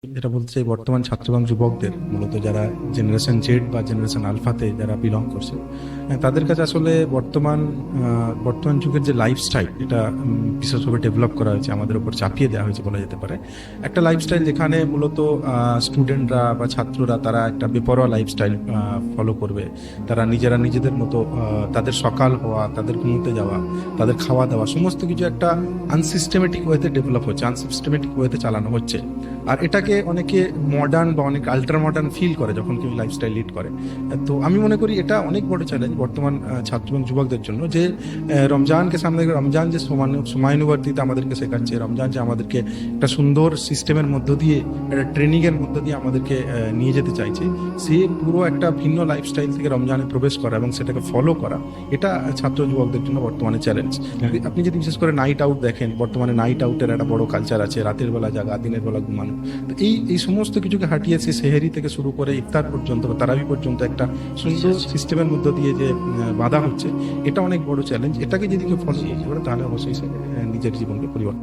যেটা বলতে চাই, বর্তমান ছাত্র এবং যুবকদের, মূলত যারা জেনারেশন জেড বা জেনারেশন আলফাতে যারা বিলং করছে, তাদের কাছে আসলে বর্তমান যুগের যে লাইফস্টাইল, এটা বিশেষভাবে ডেভেলপ করা হয়েছে, আমাদের উপর চাপিয়ে দেওয়া হয়েছে বলা যেতে পারে। একটা লাইফস্টাইল যেখানে মূলত স্টুডেন্টরা বা ছাত্ররা তারা একটা বেপরোয়া লাইফস্টাইল ফলো করবে। তারা নিজেরা নিজেদের মতো তাদের সকাল হওয়া, তাদের ঘুমোতে যাওয়া, তাদের খাওয়া দাওয়া সমস্ত কিছু একটা আনসিস্টেমেটিক ওয়েতে ডেভেলপ হচ্ছে, আনসিস্টেমেটিক ওয়েতে চালানো হচ্ছে। আর এটাকে অনেকে মডার্ন বা অনেক আল্ট্রা মডার্ন ফিল করে যখন কেউ লাইফস্টাইল লিড করে। তো আমি মনে করি এটা অনেক বড় চ্যালেঞ্জ বর্তমান ছাত্র এবং যুবকদের জন্য, যে রমজানকে সামনে রেখে, রমজান যে সময়ানুবর্তিতা আমাদেরকে শেখাচ্ছে, রমজান যে আমাদেরকে একটা সুন্দর সিস্টেমের মধ্য দিয়ে, একটা ট্রেনিং এর মধ্য দিয়ে আমাদেরকে নিয়ে যেতে চাইছে, সে পুরো একটা ভিন্ন লাইফস্টাইল থেকে রমজানে প্রবেশ করা এবং সেটাকে ফলো করা, এটা ছাত্র যুবকদের জন্য বর্তমানে চ্যালেঞ্জ। আপনি যদি বিশেষ করে নাইট আউট দেখেন, বর্তমানে নাইট আউটের একটা বড় কালচার আছে, রাতের বেলা জাগা, দিনের বেলা ঘুমানো। তো এই সমস্ত কিছুকে হাঁটিয়েছে, সেহেরি থেকে শুরু করে ইফতার পর্যন্ত বা তারাবি পর্যন্ত একটা সুন্দর সিস্টেমের মধ্য দিয়ে যে বাধা হচ্ছে, এটা অনেক বড় চ্যালেঞ্জ। এটাকে যদি কেউ ফলো করতে পারে তাহলে অবশ্যই সে নিজের জীবনকে পরিবর্তন